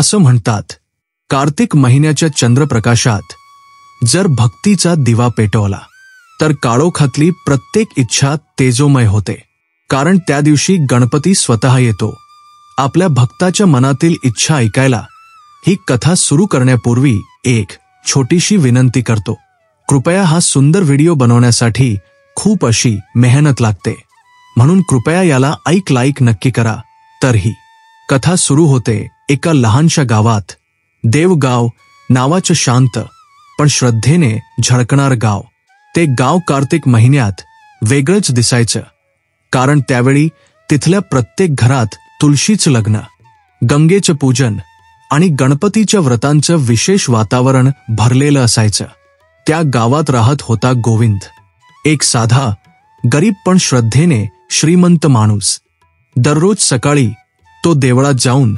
असं म्हणतात, कार्तिक महिन्याच्या चंद्रप्रकाशात जर भक्तीचा दिवा पेटवला तर काळोखातली प्रत्येक इच्छा तेजोमय होते. कारण त्या दिवशी गणपती स्वतः येतो आपल्या भक्ताच्या मनातील इच्छा ऐकायला. ही कथा सुरू करण्यापूर्वी एक छोटीशी विनंती करतो. कृपया हा सुंदर व्हिडिओ बनवण्यासाठी खूप अशी मेहनत लागते, म्हणून कृपया याला लाईक नक्की करा. तर ही कथा सुरू होते एका लहानशा गावात. देवगाव नावाचं शांत पण श्रद्धेने झळकणार गाव. ते गाव कार्तिक महिन्यात वेगळंच दिसायचं, कारण त्यावेळी तिथल्या प्रत्येक घरात तुळशीचं लग्न, गंगेचं पूजन आणि गणपतीच्या व्रतांचं विशेष वातावरण भरलेलं असायचं. त्या गावात राहत होता गोविंद, एक साधा गरीब पण श्रद्धेने श्रीमंत माणूस. दररोज सकाळी तो देवळात जाऊन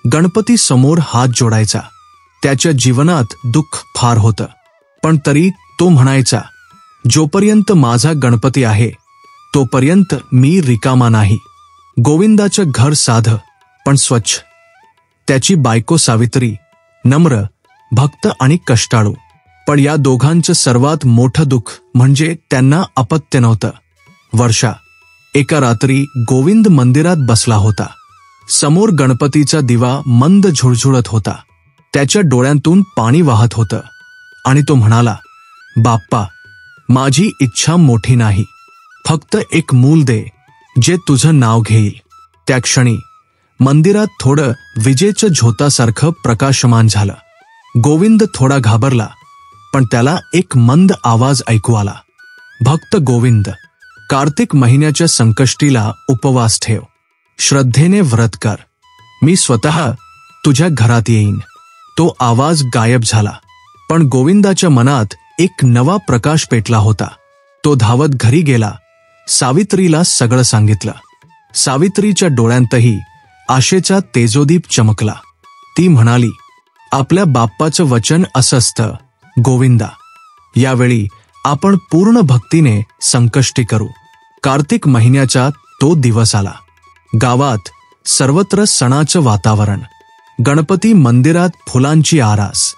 गणपती समोर हात जोडायचा. त्याच्या जीवनात दुःख फार होतं, पण तरी तो म्हणायचा, जोपर्यंत माझा गणपती आहे तोपर्यंत मी रिकामा नाही. गोविंदाचं घर साधं पण स्वच्छ. त्याची बायको सावित्री नम्र, भक्त आणि कष्टाळू. पण या दोघांचं सर्वात मोठं दुःख म्हणजे त्यांना अपत्य नव्हतं. वर्षा एका रात्री गोविंद मंदिरात बसला होता. समोर गणपतीचा दिवा मंद झुळझुळत होता. त्याच्या डोळ्यांतून पाणी वाहत होतं आणि तो म्हणाला, बाप्पा, माझी इच्छा मोठी नाही, फक्त एक मूल दे जे तुझं नाव घेईल. त्या क्षणी मंदिरात थोडं विजेच्या झोतासारखं प्रकाशमान झालं. गोविंद थोडा घाबरला, पण त्याला एक मंद आवाज ऐकू आला, भक्त गोविंद, कार्तिक महिन्याच्या संकष्टीला उपवास ठेव, श्रद्धेने व्रत कर, मी स्वतः तुझ्या घरात येईन. तो आवाज गायब झाला, पण गोविंदाच्या मनात एक नवा प्रकाश पेटला होता. तो धावत घरी गेला, सावित्रीला सगळं सांगितलं. सावित्रीच्या डोळ्यांतही आशेचा तेजोदीप चमकला. ती म्हणाली, आपल्या बाप्पाचं वचन असं असतं गोविंदा, यावेळी आपण पूर्ण भक्तीने संकष्टी करू. कार्तिक महिन्याचा तो दिवस आला. गावात सर्वत्र सणाचं वातावरण. गणपती मंदिरात फुलांची आरास,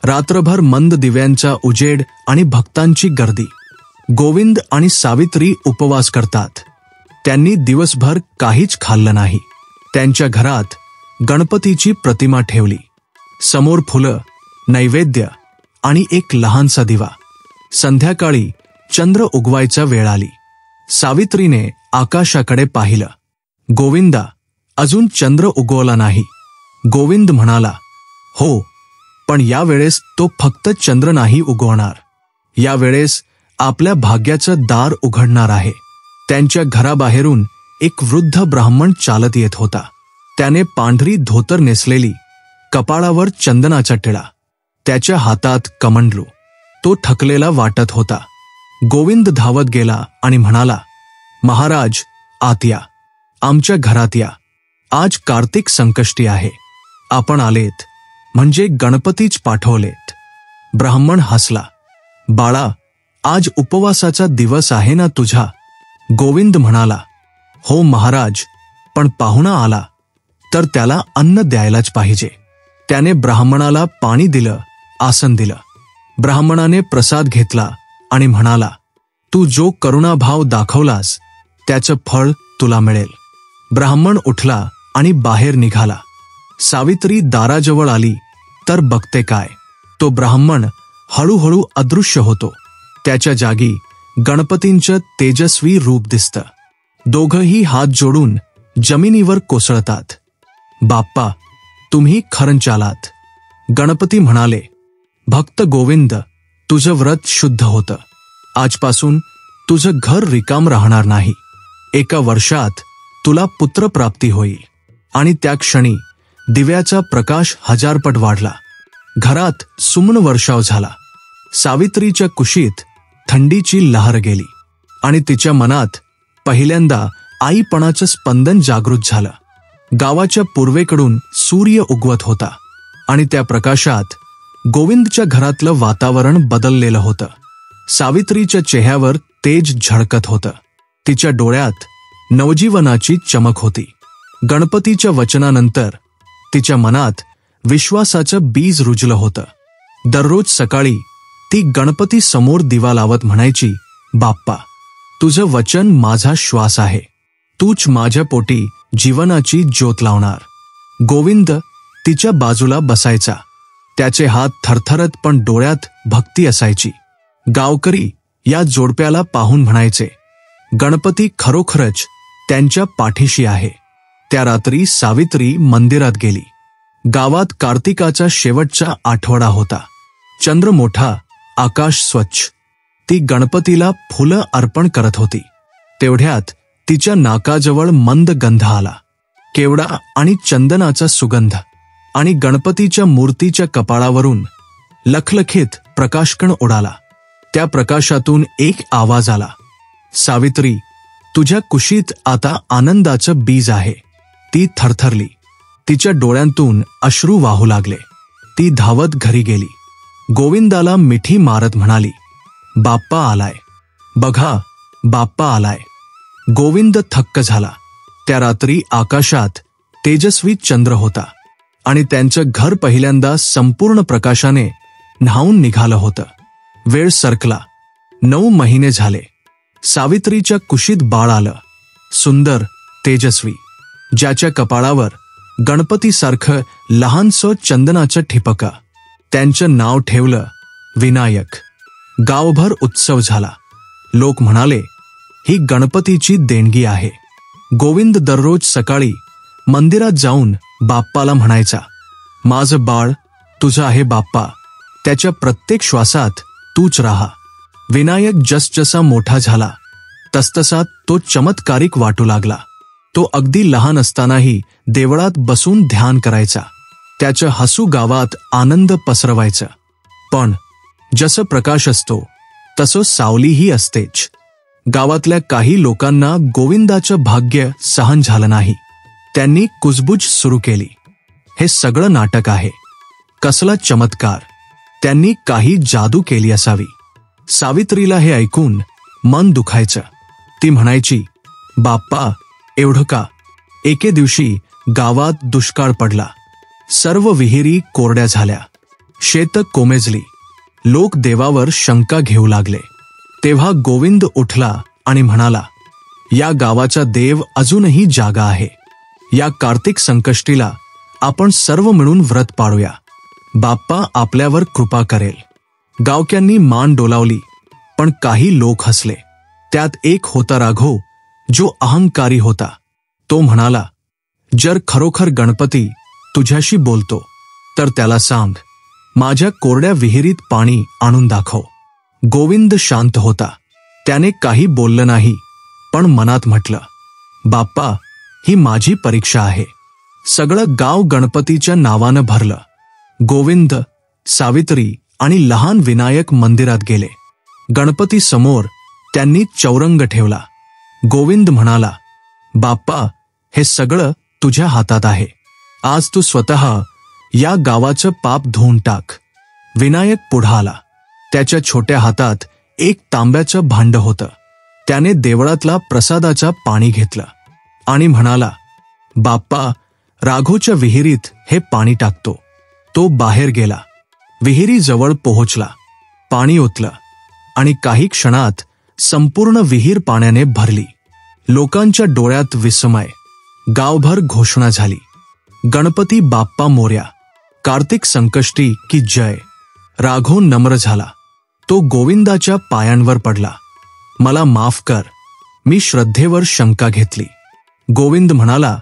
रात्रभर मंद दिव्यांचा उजेड आणि भक्तांची गर्दी. गोविंद आणि सावित्री उपवास करतात. त्यांनी दिवसभर काहीच खाल्लं नाही. त्यांच्या घरात गणपतीची प्रतिमा ठेवली. समोर फुलं, नैवेद्य आणि एक लहानसा दिवा. संध्याकाळी चंद्र उगवायचा वेळ आली. सावित्रीने आकाशाकडे पाहिलं. गोविंदा, अजून चंद्र उगवला नाही. गोविंद म्हणाला, हो, पण यावेळेस तो फक्त चंद्र नाही उगवणार, यावेळेस आपल्या भाग्याचं दार उघडणार आहे. त्यांच्या घराबाहेरून एक वृद्ध ब्राह्मण चालत येत होता. त्याने पांढरी धोतर नेसलेली, कपाळावर चंदनाचा टिळा, त्याच्या हातात कमंडलू. तो थकलेला वाटत होता. गोविंद धावत गेला आणि म्हणाला, महाराज, आत या, आमच्या घरात या. आज कार्तिक संकष्टी आहे. आपण आलेत म्हणजे गणपतीच पाठवलेत. ब्राह्मण हसला. बाळा, आज उपवासाचा दिवस आहे ना तुझा? गोविंद म्हणाला, हो महाराज, पण पाहुणा आला तर त्याला अन्न द्यायलाच पाहिजे. त्याने ब्राह्मणाला पाणी दिलं, आसन दिलं. ब्राह्मणाने प्रसाद घेतला आणि म्हणाला, तू जो करुणाभाव दाखवलास त्याचं फळ तुला मिळेल. ब्राह्मण उठला आणि बाहेर निघाला. सावित्री दाराजवळ आली तर बघते काय, तो ब्राह्मण हळूहळू अदृश्य होतो. त्याच्या जागी गणपतींचं तेजस्वी रूप दिसतं. दोघंही हात जोडून जमिनीवर कोसळतात. बाप्पा, तुम्ही खरंच आलात. गणपती म्हणाले, भक्त गोविंद, तुझं व्रत शुद्ध होतं. आजपासून तुझं घर रिकाम राहणार नाही. एका वर्षात तुला पुत्रप्राप्ती होईल. आणि त्या क्षणी दिव्याचा प्रकाश हजारपट वाढला. घरात सुमन वर्षाव झाला. सावित्रीच्या कुशीत थंडीची लहर गेली आणि तिच्या मनात पहिल्यांदा आईपणाचं स्पंदन जागृत झालं. गावाच्या पूर्वेकडून सूर्य उगवत होता आणि त्या प्रकाशात गोविंदच्या घरातलं वातावरण बदललेलं होतं. सावित्रीच्या चेहऱ्यावर तेज झळकत होतं. तिच्या डोळ्यात नवजीवनाची चमक होती. गणपतीच्या वचनानंतर तिच्या मनात विश्वासाचं बीज रुजलं होतं. दररोज सकाळी ती गणपती समोर दिवा लावत म्हणायची, बाप्पा, तुझं वचन माझा श्वास आहे. तूच माझ्या पोटी जीवनाची ज्योत लावणार. गोविंद तिच्या बाजूला बसायचा. त्याचे हात थरथरत पण डोळ्यात भक्ती असायची. गावकरी या जोडप्याला पाहून म्हणायचे, गणपती खरोखरच त्यांच्या पाठीशी आहे. त्या रात्री सावित्री मंदिरात गेली. गावात कार्तिकाचा शेवटचा आठवडा होता. चंद्र मोठा, आकाश स्वच्छ. ती गणपतीला फुलं अर्पण करत होती. तेवढ्यात तिच्या नाकाजवळ मंद गंध आला. केवडा आणि चंदनाचा सुगंध. आणि गणपतीच्या मूर्तीच्या कपाळावरून लखलखीत प्रकाशकण उडाला. त्या प्रकाशातून एक आवाज आला, सावित्री, तुझ्या कुशीत आता आनंदाचं बीज आहे. ती थरथरली. तिच्या डोळ्यांतून अश्रू वाहू लागले. ती धावत घरी गेली. गोविंदाला मिठी मारत म्हणाली, बाप्पा आलाय, बघा, बाप्पा आलाय. गोविंद थक्क झाला. त्या रात्री आकाशात तेजस्वी चंद्र होता आणि त्यांचं घर पहिल्यांदा संपूर्ण प्रकाशाने न्हाऊन निघालं होतं. वेळ सरकला. 9 महिने झाले. सावित्रीच्या कुशीत बाळ आलं. सुंदर, तेजस्वी, ज्याच्या कपाळावर गणपतीसारखं लहानसं चंदनाचं ठिपकं. त्यांचं नाव ठेवलं विनायक. गावभर उत्सव झाला. लोक म्हणाले, ही गणपतीची देणगी आहे. गोविंद दररोज सकाळी मंदिरात जाऊन बाप्पाला म्हणायचा, माझं बाळ तुझं आहे बाप्पा, त्याच्या प्रत्येक श्वासात तूच राहा. विनायक जसजसा मोठा झाला तसतसा तो चमत्कारिक वाटू लागला. तो अगदी लहान असतानाही देवळात बसून ध्यान करायचा. त्याचं हसू गावात आनंद पसरवायचं. पण जसं प्रकाश असतो तसं सावलीही असतेच. गावातल्या काही लोकांना गोविंदाचं भाग्य सहन झालं नाही. त्यांनी कुजबुज सुरू केली. हे सगळं नाटक आहे. कसला चमत्कार. त्यांनी काही जादू केली असावी. सावित्रीला हे ऐकून मन दुखायचं. ती म्हणायची, बाप्पा, एवढं का? एके दिवशी गावात दुष्काळ पडला. सर्व विहिरी कोरड्या झाल्या. शेतं कोमेजली. लोक देवावर शंका घेऊ लागले. तेव्हा गोविंद उठला आणि म्हणाला, या गावाचा देव अजूनही जागा आहे. या कार्तिक संकष्टीला आपण सर्व मिळून व्रत पाळूया. बाप्पा आपल्यावर कृपा करेल. गावक्यांनी मान डोलावली, पण काही लोक हसले. त्यात एक होता राघव, जो अहंकारी होता. तो म्हणाला, जर खरोखर गणपती तुझ्याशी बोलतो तर त्याला सांग, माझ्या कोरड्या विहिरीत पाणी आणून दाखव. गोविंद शांत होता. त्याने काही बोललं नाही, पण मनात म्हटलं, बाप्पा, ही माझी परीक्षा आहे. सगळं गाव गणपतीच्या नावानं भरलं. गोविंद, सावित्री आणि लहान विनायक मंदिरात गेले. गणपती समोर त्यांनी चौरंग ठेवला. गोविंद म्हणाला, बाप्पा, हे सगळं तुझ्या हातात आहे. आज तू स्वतः या गावाचं पाप धुवून टाक. विनायक पुढं आला. त्याच्या छोट्या हातात एक तांब्याचं भांड होतं. त्याने देवळातला प्रसादाचा पाणी घेतलं आणि म्हणाला, बाप्पा, राघोच्या विहिरीत हे पाणी टाकतो. तो बाहेर गेला. विहिरीजवळ पोहोचला. पाणी ओतलं आणि काही क्षणात संपूर्ण विहीर पाण्याने भरली. लोकांच्या डोळ्यात विस्मय. गावभर घोषणा झाली, गणपती बाप्पा मोर्या. कार्तिक संकष्टी की जय. राघव नम्र झाला. तो गोविंदाच्या पायांवर पडला. मला माफ कर, मी श्रद्धेवर शंका घेतली. गोविंद म्हणाला,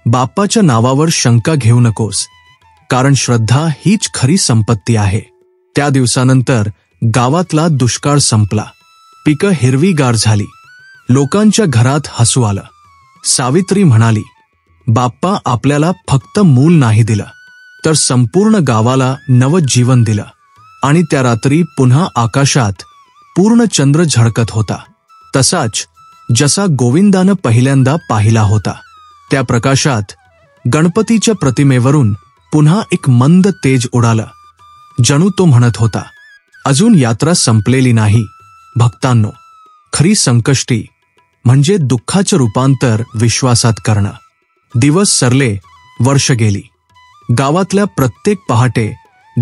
बाप्पाच्या नावावर शंका घेऊ नकोस, कारण श्रद्धा हीच खरी संपत्ती आहे. त्या दिवसानंतर गावातला दुष्काळ संपला. पिकं हिरवीगार झाली. लोकांच्या घरात हसू आलं. सावित्री म्हणाली, बाप्पा आपल्याला फक्त मूल नाही दिलं, तर संपूर्ण गावाला नवं जीवन दिलं. आणि त्या रात्री पुन्हा आकाशात पूर्ण चंद्र झळकत होता, तसाच जसा गोविंदानं पहिल्यांदा पाहिला होता. त्या प्रकाशात गणपतीच्या प्रतिमेवरून पुन्हा एक मंद तेज उडालं. जणू तो म्हणत होता, अजून यात्रा संपलेली नाही भक्तांनो. खरी संकष्टी म्हणजे दुःखाचं रूपांतर विश्वासात करणं. दिवस सरले, वर्ष गेली. गावातल्या प्रत्येक पहाटे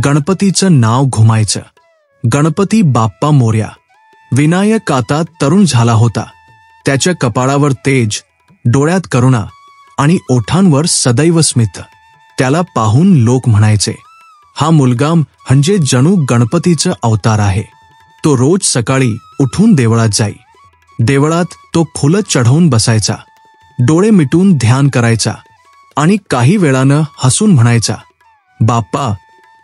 गणपतीचं नाव घुमायचं. गणपती बाप्पा मोरया. विनायक आता तरुण झाला होता. त्याच्या कपाळावर तेज, डोळ्यात करुणा आणि ओठांवर सदैव स्मित. त्याला पाहून लोक म्हणायचे, हा मुलगा म्हणजे जणू गणपतीचं अवतार आहे. तो रोज सकाळी उठून देवळात जाई. देवळात तो फुलं चढवून बसायचा, डोळे मिटून ध्यान करायचा आणि काही वेळानं हसून म्हणायचा, बाप्पा,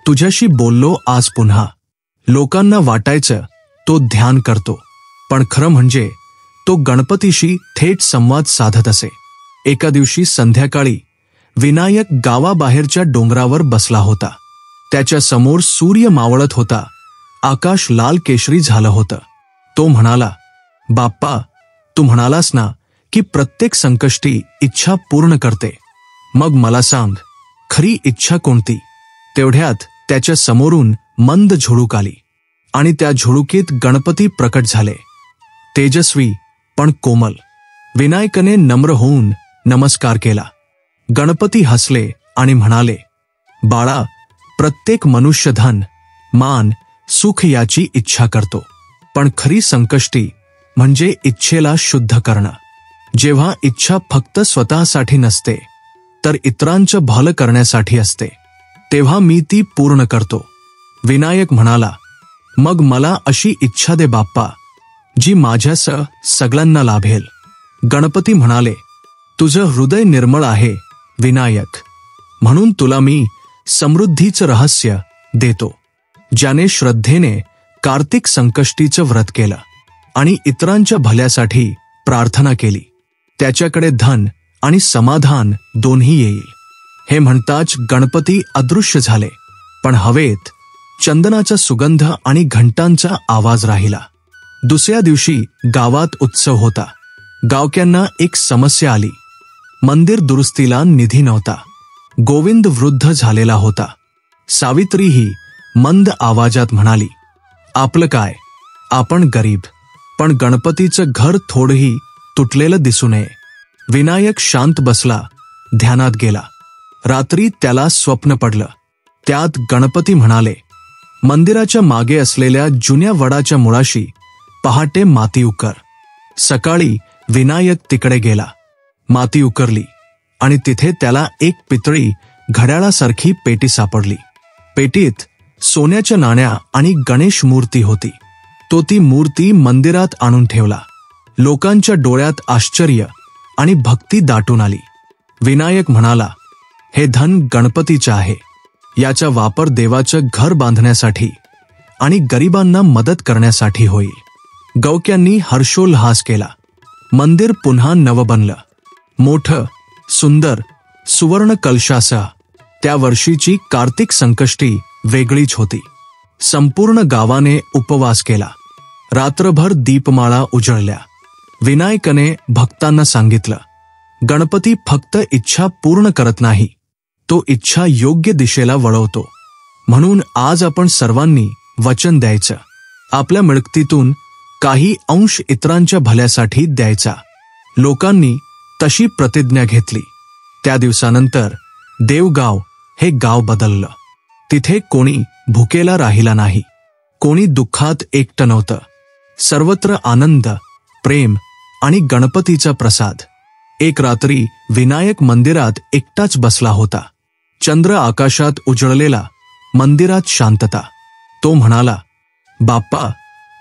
तुझ्याशी बोललो आज पुन्हा. लोकांना वाटायचं तो ध्यान करतो, पण खरं म्हणजे तो गणपतीशी थेट संवाद साधत असे. एका दिवशी संध्याकाळी विनायक गावाबाहेरच्या डोंगरावर बसला होता. त्याच्या समोर सूर्य मावळत होता. आकाश लाल केशरी झालं होतं. तो म्हणाला, बाप्पा, तू म्हणालास ना की प्रत्येक संकष्टी इच्छा पूर्ण करते. मग मला सांग, खरी इच्छा कोणती? तेवढ्यात त्याच्या समोरून मंद झुळूक आली आणि त्या झुळुकीत गणपती प्रकट झाले, तेजस्वी पण कोमल. विनायकने नम्र होऊन नमस्कार केला. गणपती हसले आणि म्हणाले, बाळा, प्रत्येक मनुष्य धन, मान, सुख याची इच्छा करतो, पण खरी संकष्टी म्हणजे इच्छेला शुद्ध करणं. जेव्हा इच्छा फक्त स्वतःसाठी नसते तर इतरांचं भलं करण्यासाठी असते, तेव्हा मी ती पूर्ण करतो. विनायक म्हणाला, मग मला अशी इच्छा दे बाप्पा, जी माझ्यासह सगळ्यांना लाभेल. गणपती म्हणाले, तुझं हृदय निर्मळ आहे विनायक, म्हणून तुला मी समृद्धीचं रहस्य देतो. ज्याने श्रद्धेने कार्तिक संकष्टीचं व्रत केलं आणि इतरांच्या भल्यासाठी प्रार्थना केली, त्याच्याकडे धन आणि समाधान दोन्ही येईल. हे म्हणताच गणपती अदृश्य झाले, पण हवेत चंदनाचा सुगंध आणि घंटांचा आवाज राहिला. दुसऱ्या दिवशी गावात उत्सव होता. गावक्यांना एक समस्या आली. मंदिर दुरुस्तीला निधी नव्हता. गोविंद वृद्ध झालेला होता. सावित्रीही मंद आवाजात म्हणाली, आपलं काय, आपण गरीब, पण गणपतीचं घर थोडंही तुटलेलं दिसू नये. विनायक शांत बसला, ध्यानात गेला. रात्री त्याला स्वप्न पडलं. त्यात गणपती म्हणाले, मंदिराच्या मागे असलेल्या जुन्या वडाच्या मुळाशी पहाटे माती उकर. सकाळी विनायक तिकडे गेला. माती उकरली आणि तिथे त्याला एक पितळी घड्याळासारखी पेटी सापडली. पेटीत सोन्याच्या नाण्या आणि गणेश मूर्ती होती. तो ती मूर्ती मंदिरात आणून ठेवला. लोकांच्या डोळ्यात आश्चर्य आणि भक्ती दाटून आली. विनायक म्हणाला, हे धन गणपतीचं आहे. याचा वापर देवाचं घर बांधण्यासाठी आणि गरिबांना मदत करण्यासाठी होईल. गावक्यांनी हर्षोल्हास केला. मंदिर पुन्हा नवं बनलं. मोठं, सुंदर, सुवर्ण कलशासह. त्या वर्षीची कार्तिक संकष्टी वेगळीच होती. संपूर्ण गावाने उपवास केला. रात्रभर दीपमाळा उजळल्या. विनायकने भक्तांना सांगितलं, गणपती फक्त इच्छा पूर्ण करत नाही, तो इच्छा योग्य दिशेला वळवतो. म्हणून आज आपण सर्वांनी वचन द्यायचं, आपल्या मिळकतीतून काही अंश इतरांच्या भल्यासाठी द्यायचा. लोकांनी तशी प्रतिज्ञा घेतली. त्या दिवसानंतर देवगाव हे गाव बदललं. तिथे कोणी भुकेला राहिला नाही, कोणी दुःखात एकटं नव्हतं. सर्वत्र आनंद, प्रेम आणि गणपतीचा प्रसाद. एक रात्री विनायक मंदिरात एकटाच बसला होता. चंद्र आकाशात उजळलेला, मंदिरात शांतता. तो म्हणाला, बाप्पा,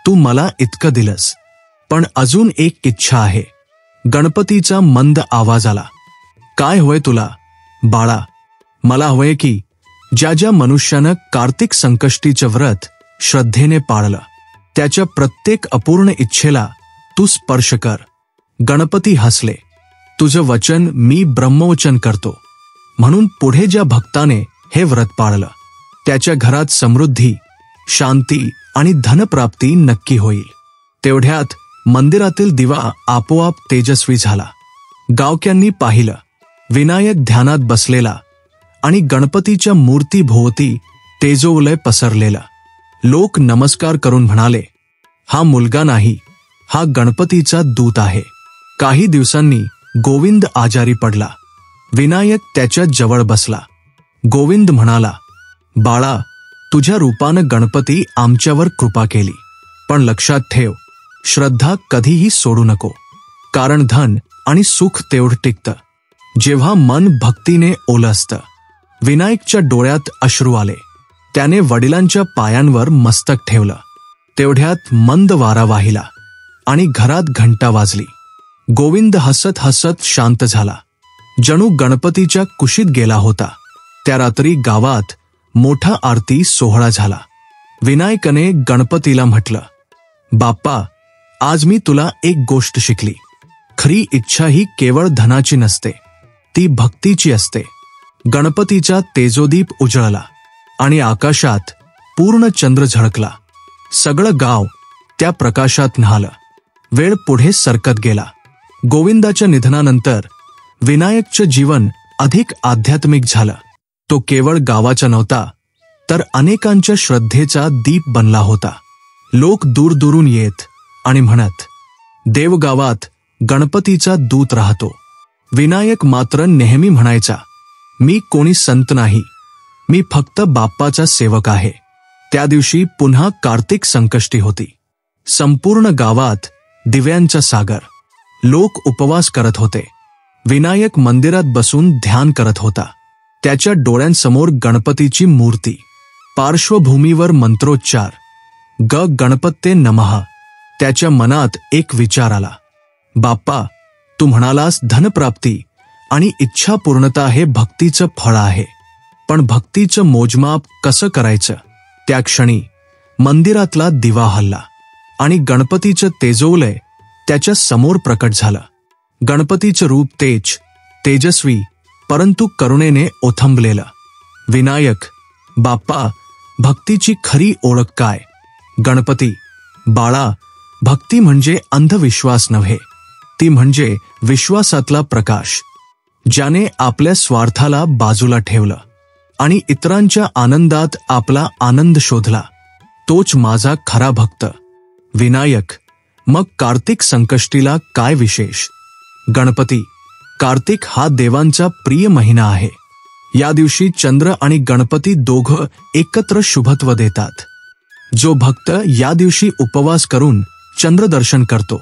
तू मला इतकं दिलंस, पण अजून एक इच्छा आहे. गणपतीचा मंद आवाज आला, काय हवंय तुला बाळा? मला हवंय की ज्या ज्या मनुष्यानं कार्तिक संकष्टीचं व्रत श्रद्धेने पाळलं, त्याच्या प्रत्येक अपूर्ण इच्छेला तू स्पर्श कर. गणपती हसले, तुझं वचन मी ब्रह्मवचन करतो. म्हणून पुढे ज्या भक्ताने हे व्रत पाळलं, त्याच्या घरात समृद्धी, शांती आणि धनप्राप्ती नक्की होईल. तेवढ्यात मंदिरातील दिवा आपोआप तेजस्वी झाला. गावक्यांनी पाहिलं, विनायक ध्यानात बसलेला आणि गणपतीच्या मूर्तीभोवती तेजोवलय पसरलेलं. लोक नमस्कार करून म्हणाले, हा मुलगा नाही, हा गणपतीचा दूत आहे. काही दिवसांनी गोविंद आजारी पडला. विनायक त्याच्या जवळ बसला. गोविंद म्हणाला, बाळा, तुझ्या रूपानं गणपती आमच्यावर कृपा केली, पण लक्षात ठेव, श्रद्धा कधीही सोडू नको. कारण धन आणि सुख तेवढं टिकतं जेव्हा मन भक्तीने ओलं असतं. विनायकच्या डोळ्यात अश्रू आले. त्याने वडिलांच्या पायांवर मस्तक ठेवलं. तेवढ्यात मंद वारा वाहिला आणि घरात घंटा वाजली. गोविंद हसत हसत शांत झाला, जणू गणपतीच्या कुशीत गेला होता. त्या रात्री गावात मोठा आरती सोहळा झाला. विनायकने गणपतीला म्हटलं, बाप्पा, आज मी तुला एक गोष्ट शिकली. खरी इच्छा ही केवळ धनाची नसते, ती भक्तीची असते. गणपतीचा तेजोदीप उजळला आणि आकाशात पूर्ण चंद्र झळकला. सगळं गाव त्या प्रकाशात न्हालं. वेळ पुढे सरकत गेला. गोविंदाच्या निधनानंतर विनायकचं जीवन अधिक आध्यात्मिक झालं. तो केवळ गावाचा नव्हता, तर अनेकांच्या श्रद्धेचा दीप बनला होता. लोक दूरदूरून येत आणि म्हणत, देवगावात गणपतीचा दूत राहतो. विनायक मात्र नेहमी म्हणायचा, मी कोणी संत नाही, मी फक्त बाप्पाचा सेवक आहे. त्या दिवशी पुन्हा कार्तिक संकष्टी होती. संपूर्ण गावात दिव्यांचा सागर. लोक उपवास करत होते. विनायक मंदिरात बसून ध्यान करत होता. त्याच्या डोळ्यांसमोर गणपतीची मूर्ती. पार्श्वभूमीवर मंत्रोच्चार, ग गणपते नमः. त्याच्या मनात एक विचार आला, बाप्पा, तू म्हणालास धनप्राप्ती आणि इच्छा पूर्णता हे भक्तीचं फळ आहे, पण भक्तीचं मोजमाप कसं करायचं? त्या क्षणी मंदिरातला दिवा हलला आणि गणपतीचं तेजोलय त्याच्या समोर प्रकट झालं. गणपतीचं रूप तेजस्वी परंतु करुणेने ओथंबलेलं. विनायक, बाप्पा, भक्तीची खरी ओळख काय? गणपती, बाळा, भक्ती म्हणजे अंधविश्वास नव्हे, ती म्हणजे विश्वासातला प्रकाश. ज्याने आपल्या स्वार्थाला बाजूला ठेवलं आणि इतरांच्या आनंदात आपला आनंद शोधला, तोच माझा खरा भक्त. विनायक, मग कार्तिक संकष्टीला काय विशेष? गणपती, कार्तिक हा देवांचा प्रिय महिना आहे. या दिवशी चंद्र आणि गणपती दोघं एकत्र शुभत्व देतात. जो भक्त या दिवशी उपवास करून चंद्रदर्शन करतो,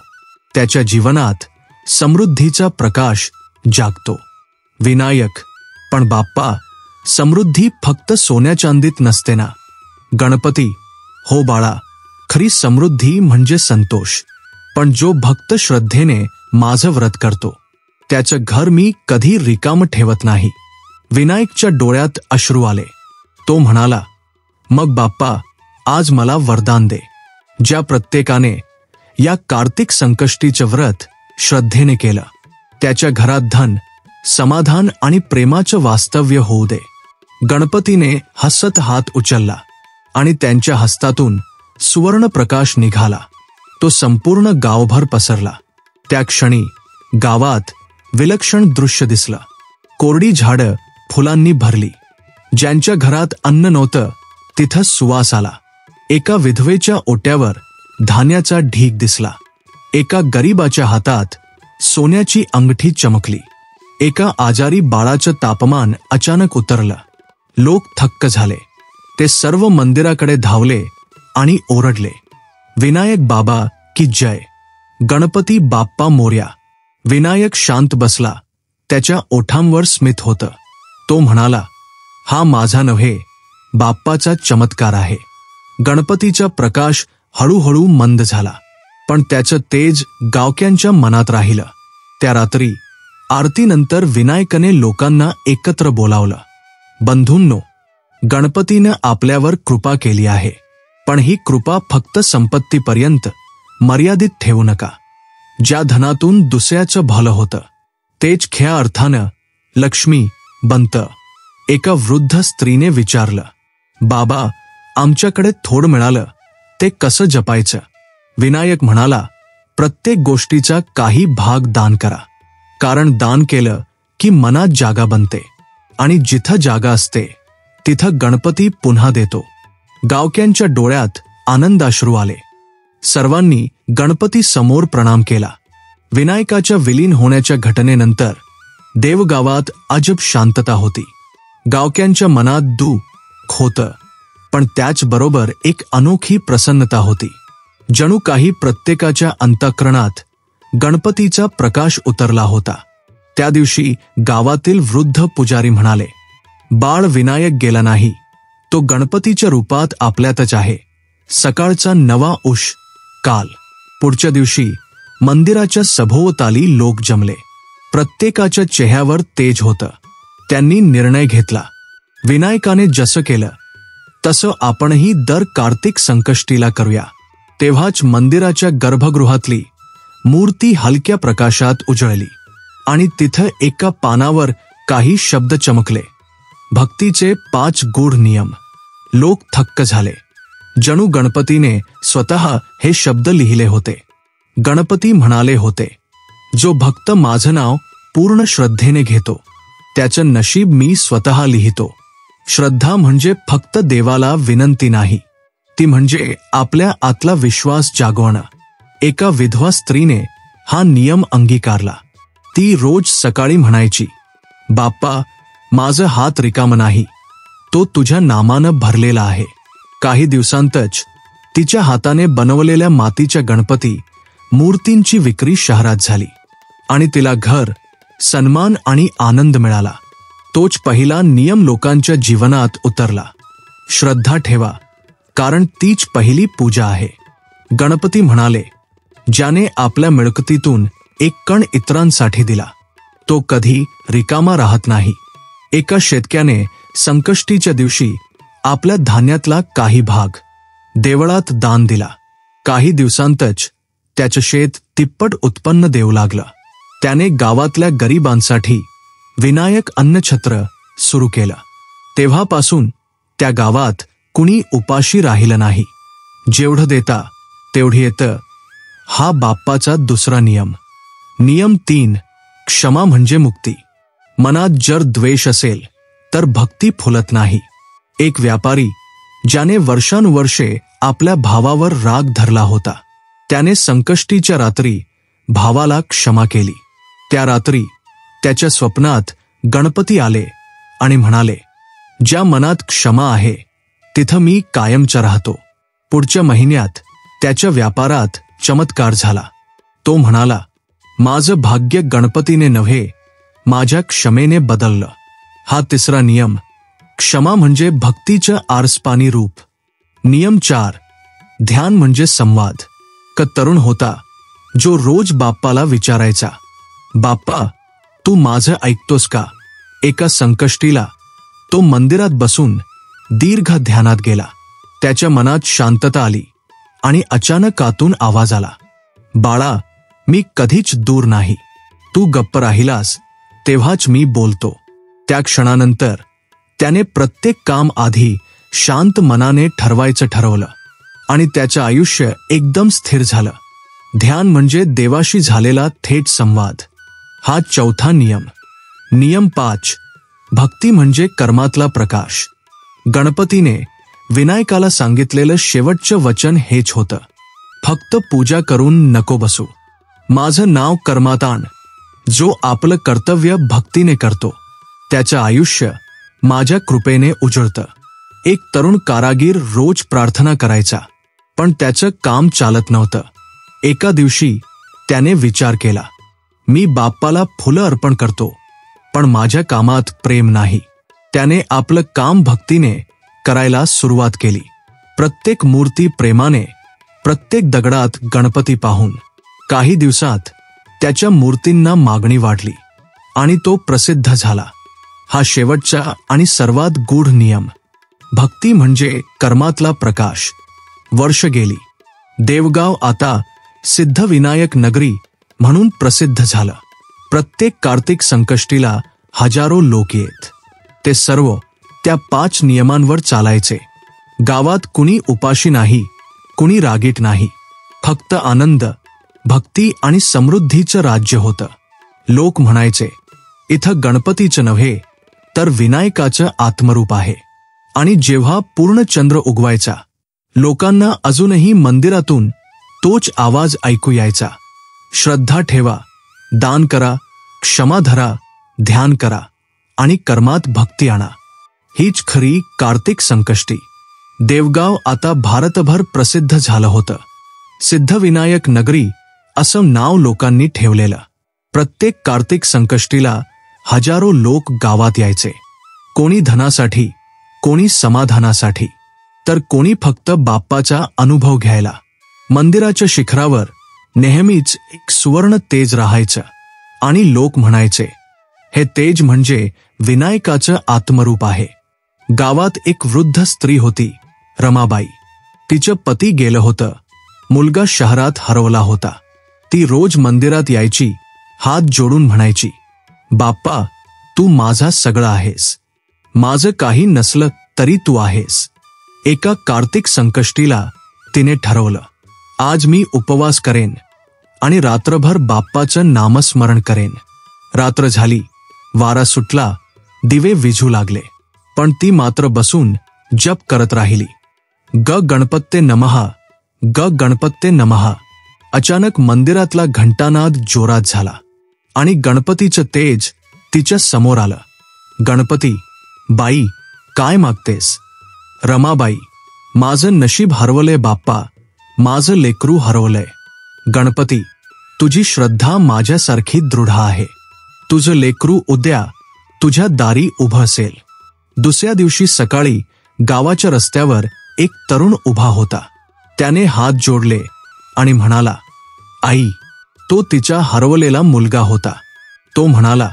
त्याच्या जीवनात समृद्धीचा प्रकाश जागतो. विनायक, पण बाप्पा, समृद्धी फक्त सोन्या चांदीत नसते ना? गणपती, हो बाळा, खरी समृद्धी म्हणजे संतोष. पण जो भक्त श्रद्धेने माझं व्रत करतो, त्याचं घर मी कधी रिकामं ठेवत नाही. विनायकच्या डोळ्यात अश्रू आले. तो म्हणाला, मग बाप्पा, आज मला वरदान दे. ज्या प्रत्येकाने या कार्तिक संकष्टीचं व्रत श्रद्धेने केलं, त्याच्या घरात धन, समाधान आणि प्रेमाचं वास्तव्य होऊ दे. गणपतीने हसत हात उचलला आणि त्यांच्या हस्तातून सुवर्ण प्रकाश निघाला. तो संपूर्ण गावभर पसरला. त्या क्षणी गावात विलक्षण दृश्य दिसलं. कोरडी झाडं फुलांनी भरली. ज्यांच्या घरात अन्न नव्हतं तिथं सुवास आला. एका विधवेच्या ओट्यावर धान्याचा ढीग दिसला. एका गरीबाच्या हातात सोन्याची अंगठी चमकली. एका आजारी बाळाचं तापमान अचानक उतरलं. लोक थक्क झाले. ते सर्व मंदिराकडे धावले आणि ओरडले, विनायक बाबा की जय, गणपती बाप्पा मोर्या. विनायक शांत बसला. त्याच्या ओठांवर स्मित होतं. तो म्हणाला, हा माझा नव्हे, बाप्पाचा चमत्कार आहे. गणपतीचा प्रकाश हळूहळू मंद झाला, पण त्याचं तेज गावक्यांच्या मनात राहिलं. त्या रात्री आरतीनंतर विनायकने लोकांना एकत्र बोलावलं. बंधूंनो, गणपतीनं आपल्यावर कृपा केली आहे, पण ही कृपा फक्त संपत्तीपर्यंत मर्यादित ठेवू नका. ज्या धनातून दुसऱ्याचं भलं होतं, तेच खऱ्या अर्थानं लक्ष्मी बनतं. एका वृद्ध स्त्रीने विचारलं, बाबा, आमच्याकडे थोडं मिळालं, ते कसं जपायचं? विनायक म्हणाला, प्रत्येक गोष्टीचा काही भाग दान करा. कारण दान केलं की मनात जागा बनते, आणि जिथं जागा असते तिथं गणपती पुन्हा देतो. गावक्यांच्या डोळ्यात आनंदाश्रू आले. सर्वांनी गणपती समोर प्रणाम केला. विनायकाच्या विलीन होण्याच्या घटनेनंतर देवगावात अजब शांतता होती. गावक्यांच्या मनात दुःख होतं, पण त्याचबरोबर एक अनोखी प्रसन्नता होती. जणू काही प्रत्येकाच्या अंतःकरणात गणपतीचा प्रकाश उतरला होता. त्या दिवशी गावातील वृद्ध पुजारी म्हणाले, बाळ विनायक गेला नाही, तो गणपतीच्या रूपात आपल्यातच आहे. सकाळचा नवा उश काल. पुढच्या दिवशी मंदिराच्या सभोवताली लोक जमले. प्रत्येकाच्या चेहऱ्यावर तेज होतं. त्यांनी निर्णय घेतला, विनायकाने जसं केलं तसं आपणही दर कार्तिक संकष्टीला करूया. तेव्हाच मंदिराच्या गर्भगृहातली मूर्ती हलक्या प्रकाशात उजळली आणि तिथं एका पानावर काही शब्द चमकले. भक्तीचे 5 गूढ नियम. लोक थक्क झाले. जणू गणपतीने स्वतः हे शब्द लिहिले होते. गणपती म्हणाले होते, जो भक्त माझं नाव पूर्ण श्रद्धेने घेतो त्याचं नशीब मी स्वतः लिहितो. श्रद्धा म्हणजे फक्त देवाला विनंती नाही, ती म्हणजे आपल्या आतला विश्वास जागवणं. एका विधवा स्त्रीने हा नियम अंगीकारला. ती रोज सकाळी म्हणायची, बाप्पा माझं हात रिकामं नाही, तो तुझ्या नामानं भरलेला आहे. काही दिवसांतच तिच्या हाताने बनवलेल्या मातीच्या गणपती मूर्तींची विक्री शहरात झाली आणि तिला घर, सन्मान आणि आनंद मिळाला. तोच पहिला नियम लोकांच्या जीवनात उतरला. श्रद्धा ठेवा, कारण तीच पहिली पूजा आहे. गणपती म्हणाले, ज्याने आपल्या मिळकतीतून एक कण इतरांसाठी दिला तो कधी रिकामा राहत नाही. एका शेतकऱ्याने संकष्टीच्या दिवशी आपल्या धान्यातला काही भाग देवळात दान दिला. काही दिवसांतच त्याचं शेत तिप्पट उत्पन्न देऊ लागलं. त्याने गावातल्या गरिबांसाठी विनायक अन्नछत्र सुरू केलं. तेव्हापासून त्या गावात कुणी उपाशी राहिलं नाही. जेवढं देता तेवढी येतं. हा बाप्पाचा दुसरा नियम. नियम 3. क्षमा म्हणजे मुक्ती. मनात जर द्वेष असेल तर भक्ती फुलत नाही. एक व्यापारी ज्याने वर्षानुवर्षे आपल्या भावावर राग धरला होता, त्याने संकष्टीच्या रात्री भावाला क्षमा केली. त्या रात्री त्याच्या स्वप्नात गणपती आले आणि म्हणाले, ज्या मनात क्षमा आहे तिथं मी कायमचा राहतो. पुढच्या महिन्यात त्याच्या व्यापारात चमत्कार झाला. तो म्हणाला, माझं भाग्य गणपतीने नव्हे माझ्या क्षमेने बदललं. हा तिसरा नियम. क्षमा म्हणजे भक्तीचं आरसपानी रूप. नियम 4. ध्यान म्हणजे संवाद. तरुण होता जो रोज बाप्पाला विचारायचा, बाप्पा तू माझं ऐकतोस का? एका संकष्टीला तो मंदिरात बसून दीर्घ ध्यानात गेला. त्याच्या मनात शांतता आली आणि अचानक आतून आवाज आला, बाळा मी कधीच दूर नाही, तू गप्प राहिलास तेव्हाच मी बोलतो. त्या क्षणानंतर त्याने प्रत्येक काम आधी शांत मनाने ठरवायचं ठरवलं आणि त्याचं आयुष्य एकदम स्थिर झालं. ध्यान म्हणजे देवाशी झालेला थेट संवाद. हा चौथा नियम. नियम 5. भक्ती म्हणजे कर्मातला प्रकाश. गणपतीने विनायकाला सांगितलेलं शेवटचं वचन हेच होतं, फक्त पूजा करून नको बसू. माझं नाव कर्मात आण. जो आपलं कर्तव्य भक्तीने करतो त्याचं आयुष्य माझ्या कृपेने उजळतं. एक तरुण कारागीर रोज प्रार्थना करायचा, पण त्याचं काम चालत नव्हतं. एका दिवशी त्याने विचार केला, मी बाप्पाला फुलं अर्पण करतो पण माझ्या कामात प्रेम नाही. त्याने आपलं काम भक्तीने करायला सुरुवात केली. प्रत्येक मूर्ती प्रेमाने, प्रत्येक दगडात गणपती पाहून. काही दिवसात त्याच्या मूर्तींना मागणी वाढली आणि तो प्रसिद्ध झाला. हा शेवटचा आणि सर्वात गूढ नियम. भक्ती म्हणजे कर्मातला प्रकाश. वर्ष गेली. देवगाव आता सिद्धविनायक नगरी म्हणून प्रसिद्ध झालं. प्रत्येक कार्तिक संकष्टीला हजारो लोक येत. ते सर्व त्या 5 नियमांवर चालायचे. गावात कुणी उपाशी नाही, कुणी रागीट नाही. फक्त आनंद, भक्ती आणि समृद्धीचं राज्य होतं. लोक म्हणायचे, इथं गणपतीचं नव्हे तर विनायकाचं आत्मरूप आहे. आणि जेव्हा पूर्ण चंद्र उगवायचा, लोकांना अजूनही मंदिरातून तोच आवाज ऐकू यायचा, श्रद्धा ठेवा, दान करा, क्षमा धरा, ध्यान करा आणि कर्मात भक्ती आणा. हीच खरी कार्तिक संकष्टी. देवगाव आता भारतभर प्रसिद्ध झालं होतं. सिद्धविनायक नगरी असं नाव लोकांनी ठेवलेलं. प्रत्येक कार्तिक संकष्टीला हजारो लोक गावात यायचे. कोणी धनासाठी, कोणी समाधानासाठी, तर कोणी फक्त बाप्पाचा अनुभव घ्यायला. मंदिराच्या शिखरावर नेहमीच एक सुवर्ण तेज राहायचं आणि लोक म्हणायचे, हे तेज म्हणजे विनायकाचं आत्मरूप आहे. गावात एक वृद्ध स्त्री होती, रमाबाई. तिचं पती गेलं होतं. मुलगा शहरात हरवला होता. ती रोज मंदिरात यायची, हात जोडून म्हणायची, बाप्पा, तू माझा सगळं आहेस. माझं काही नसलं तरी तू आहेस. एका कार्तिक संकष्टीला तिने ठरवलं, आज मी उपवास करेन आणि रात्रभर बाप्पाचं नामस्मरण करेन. रात्र झाली, वारा सुटला, दिवे विझू लागले, पण ती मात्र बसून जप करत राहिली. ग गणपत्ये नमः, ग गणपत्ये नमः. अचानक मंदिरातला घंटानाद जोरात झाला आणि गणपतीचं तेज तिच्या समोर आलं. गणपती, बाई, काय मागतेस? रमाबाई, माझं नशीब हरवलंय बाप्पा, माझं लेकरू हरवलंय. गणपती, तुझी श्रद्धा माझ्यासारखी दृढ आहे. तुझं लेकरू उद्या तुझ्या दारी उभं असेल. दुसऱ्या दिवशी सकाळी गावाच्या रस्त्यावर एक तरुण उभा होता. त्याने हात जोडले आणि म्हणाला, आई, तो तिचा हरवलेला मुलगा होता. तो म्हणाला,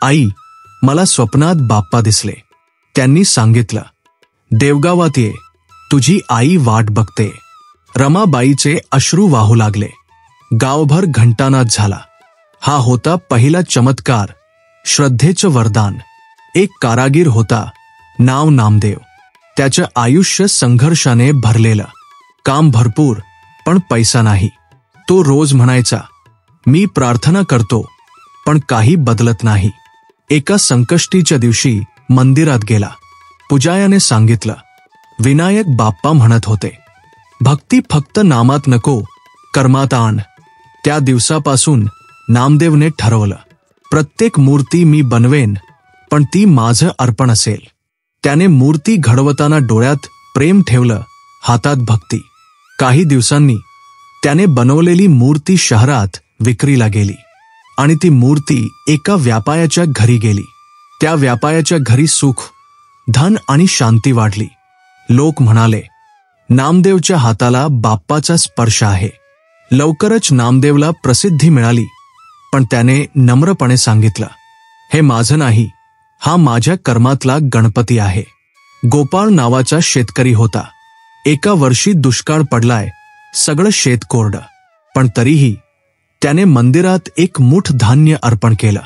आई, मला स्वप्नात बाप्पा दिसले. त्यांनी सांगितलं, देवगावात ये, तुझी आई वाट बघते. रमाबाईचे अश्रू वाहू लागले. गावभर घंटानाद झाला. हा होता पहिला चमत्कार, श्रद्धेचं वरदान. एक कारागीर होता, नाव नामदेव. त्याचं आयुष्य संघर्षाने भरलेलं. काम भरपूर, पण पैसा नाही. तो रोज म्हणायचा, मी प्रार्थना करतो, पण काही बदलत नाही. एका संकष्टीच्या दिवशी मंदिरात गेला. पुजायाने सांगितलं, विनायक बाप्पा म्हणत होते, भक्ती फक्त नामात नको, कर्मात आण. त्या दिवसापासून नामदेवने ठरवलं, प्रत्येक मूर्ती मी बनवेन, पण ती माझं अर्पण असेल. त्याने मूर्ती घडवताना डोळ्यात प्रेम ठेवलं, हातात भक्ती. काही दिवसांनी त्याने बनवलेली मूर्ती शहरात विक्रीला गेली आणि ती मूर्ती एका व्यापाऱ्याच्या घरी गेली. त्या व्यापाऱ्याच्या घरी सुख, धन आणि शांती वाढली. लोक म्हणाले, नामदेवच्या हाताला बाप्पाचा स्पर्श आहे. लवकरच नामदेवला प्रसिद्धी मिळाली, पण त्याने नम्रपणे सांगितलं, हे माझं नाही, हा माझ्या कर्मातला गणपती आहे. गोपाळ नावाचा शेतकरी होता. एका वर्षी दुष्काळ पडलाय, सगळं शेत कोरडं, पण तरीही त्याने मंदिरात एक मूठ धान्य अर्पण केलं.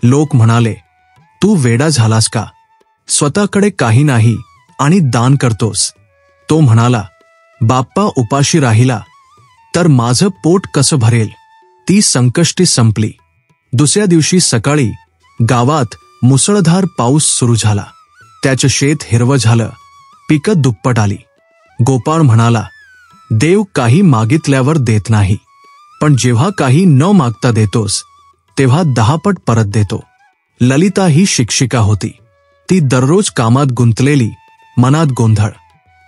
लोक म्हणाले, तू वेडा झालास का? स्वतःकडे काही नाही आणि दान करतोस. तो म्हणाला, बाप्पा उपाशी राहिला तर माझं पोट कसं भरेल? ती संकष्टी संपली. दुसऱ्या दिवशी सकाळी गावात मुसळधार पाऊस सुरू झाला. त्याचं शेत हिरवं झालं, पिकं दुप्पट आली. गोपाळ म्हणाला, देव काही मागितल्यावर देत नाही, पण जेव्हा काही न मागता देतोस तेव्हा 10 पट परत देतो. ललिता ही शिक्षिका होती. ती दररोज कामात गुंतलेली, मनात गोंधळ.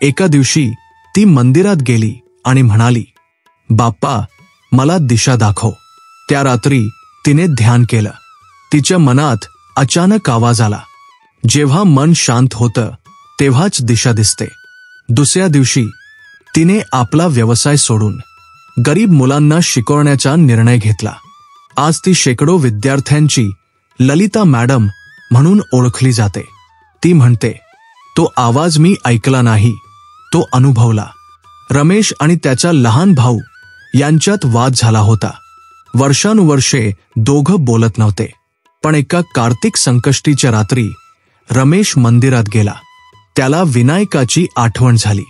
एका दिवशी ती मंदिरात गेली आणि म्हणाली, बाप्पा, मला दिशा दाखव. त्या रात्री तिने ध्यान केलं. तिच्या मनात अचानक आवाज आला, जेव्हा मन शांत होतं तेव्हाच दिशा दिसते. दुसऱ्या दिवशी तिने आपला व्यवसाय सोडून गरीब मुलांना शिकवण्याचा निर्णय घेतला. आज ती शेकडो विद्यार्थ्यांची ललिता मॅडम म्हणून ओळखली जाते. ती म्हणते, तो आवाज मी ऐकला नाही, तो अनुभवला. रमेश आणि त्याचा लहान भाऊ यांच्यात वाद झाला होता. वर्षानुवर्षे दोघं बोलत नव्हते, पण एका कार्तिक संकष्टीच्या रात्री रमेश मंदिरात गेला. त्याला विनायकाची आठवण झाली.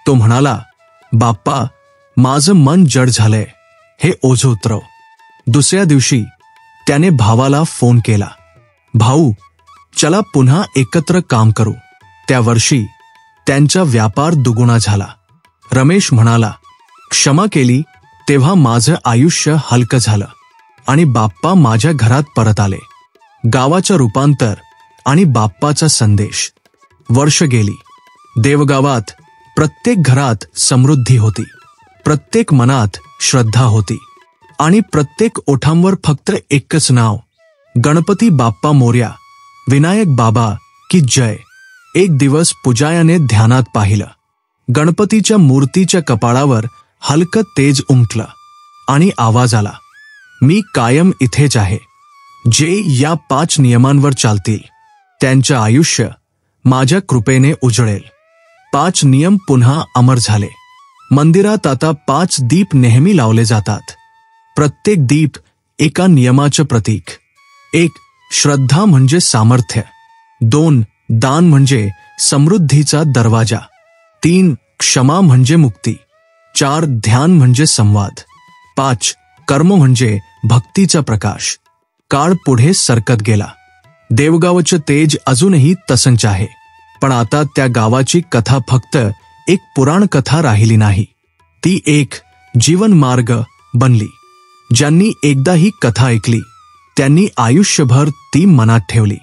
तो म्हणाला, बाप्पा, माझं मन जड झालंय, हे ओझं उतरव. दुसऱ्या दिवशी त्याने भावाला फोन केला, भाऊ, चला पुन्हा एकत्र काम करू. त्या वर्षी त्यांचा व्यापार दुगुणा झाला. रमेश म्हणाला, क्षमा केली तेव्हा माझं आयुष्य हलकं झालं आणि बाप्पा माझ्या घरात परत आले. गावाचं रूपांतर आणि बाप्पाचा संदेश. वर्ष गेली. देवगावात प्रत्येक घरात समृद्धी होती, प्रत्येक मनात श्रद्धा होती आणि प्रत्येक ओठांवर फक्त एकच नाव, गणपती बाप्पा मोरया, विनायक बाबा की जय. एक दिवस पूजायाने ध्यानात पाहिलं. गणपतीच्या मूर्तीच्या कपाळावर हलकं तेज उमटलं आणि आवाज आला, मी कायम इथेच आहे. जे या 5 नियमांवर चालतील त्यांचं आयुष्य माझ्या कृपेने उजळेल. 5 नियम पुन्हा अमर झाले. मंदिरात आता 5 दीप नेहमी लावले जातात. प्रत्येक दीप एका नियमाचं प्रतीक. 1. श्रद्धा म्हणजे सामर्थ्य. 2. दान म्हणजे समृद्धीचा दरवाजा. 3. क्षमा म्हणजे मुक्ती. 4. ध्यान म्हणजे संवाद. 5. कर्म म्हणजे भक्तीचा प्रकाश. काळ पुढे सरकत गेला. देवगावचं तेज अजूनही तसंच आहे, पण आता त्या गावाची कथा फक्त एक पुराण कथा राहिली नाही. ती एक जीवन मार्ग बनली. ज्यांनी एकदा ही कथा ऐकली त्यांनी आयुष्यभर ती मनात ठेवली.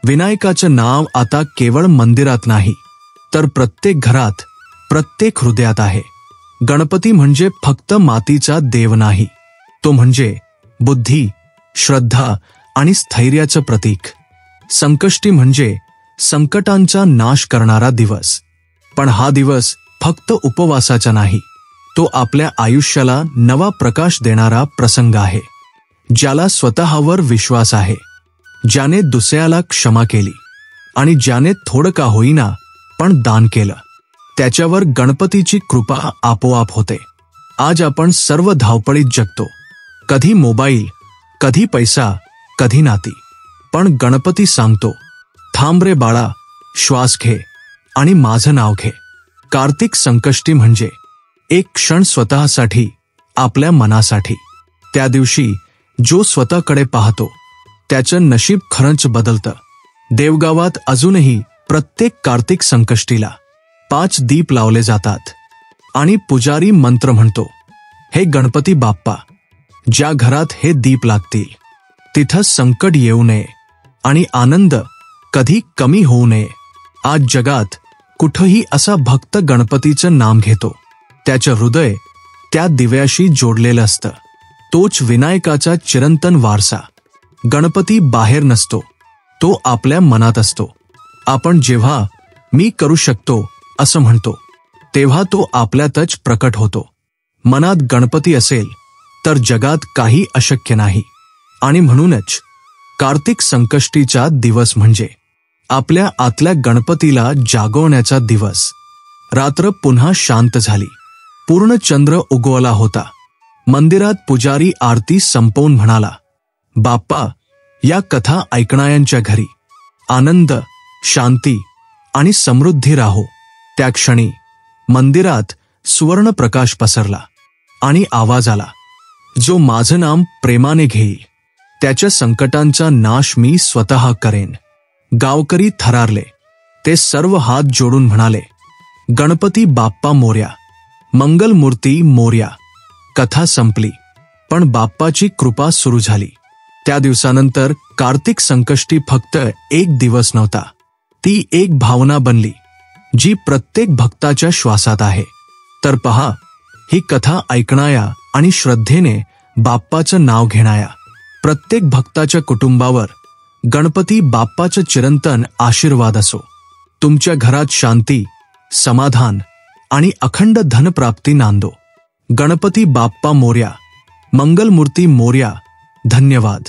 विनायकाचं नाव आता केवळ मंदिरात नाही, तर प्रत्येक घरात, प्रत्येक हृदयात आहे. गणपती म्हणजे फक्त मातीचा देव नाही, तो म्हणजे बुद्धी, श्रद्धा आणि स्थैर्याचं प्रतीक. संकष्टी म्हणजे संकटांचा नाश करणारा दिवस. पण हा दिवस फक्त उपवासाचा नाही, तो आपल्या आयुष्याला नवा प्रकाश देणारा प्रसंग आहे. ज्याला स्वतःवर विश्वास आहे, ज्याने दुसऱ्याला क्षमा केली आणि ज्याने थोडं का होईना पण दान केलं, त्याच्यावर गणपतीची कृपा आपोआप होते. आज आपण सर्व धावपळीत जगतो. कधी मोबाईल, कधी पैसा, कधी नाती. पण गणपती सांगतो, थांब रे बाळा, श्वास घे आणि माझं नाव घे. कार्तिक संकष्टी म्हणजे एक क्षण स्वतःसाठी, आपल्या मनासाठी. त्या दिवशी जो स्वतःकडे पाहतो त्याचं नशीब खरंच बदलतं. देवगावात अजूनही प्रत्येक कार्तिक संकष्टीला 5 दीप लावले जातात आणि पुजारी मंत्र म्हणतो, हे गणपती बाप्पा, ज्या घरात हे दीप लागतील तिथं संकट येऊ नये आणि आनंद कधी कमी होऊ नये. आज जगात कुठंही असा भक्त गणपतीचं नाम घेतो, त्याचं हृदय त्या दिव्याशी जोडलेलं असतं. तोच विनायकाचा चिरंतन वारसा. गणपती बाहेर नसतो, तो आपल्या मनात असतो. आपण जेव्हा मी करू शकतो असं म्हणतो, तेव्हा तो आपल्यातच प्रकट होतो. मनात गणपती असेल तर जगात काही अशक्य नाही. आणि म्हणूनच कार्तिक संकष्टीचा दिवस म्हणजे आपल्या आतल्या गणपतीला जागवण्याचा दिवस. रात्र पुन्हा शांत झाली. पूर्ण चंद्र उगवला होता. मंदिरात पुजारी आरती संपवून म्हणाला, बाप्पा, या कथा ऐकणाऱ्यांच्या घरी आनंद, शांती आणि समृद्धी राहो. त्या क्षणी मंदिरात सुवर्ण प्रकाश पसरला आणि आवाज आला, जो माझं नाम प्रेमाने घेईल त्याच्या संकटांचा नाश मी स्वतः करेन. गावकरी थरारले. ते सर्व हात जोडून म्हणाले, गणपती बाप्पा मोरया, मंगलमूर्ती मोरया. कथा संपली, पण बाप्पाची कृपा सुरू झाली. त्या दिवसानंतर कार्तिक संकष्टी फक्त एक दिवस नव्हता, ती एक भावना बनली जी प्रत्येक भक्ताच्या श्वासात आहे. तर पहा, ही कथा ऐकणाया आणि श्रद्धेने बाप्पाचं नाव घेणाया प्रत्येक भक्ताच्या कुटुंबावर गणपती बाप्पाचं चिरंतन आशीर्वाद असो. तुमच्या घरात शांती, समाधान आणि अखंड धनप्राप्ती नांदो. गणपती बाप्पा मोरया, मंगलमूर्ती मोरया. धन्यवाद.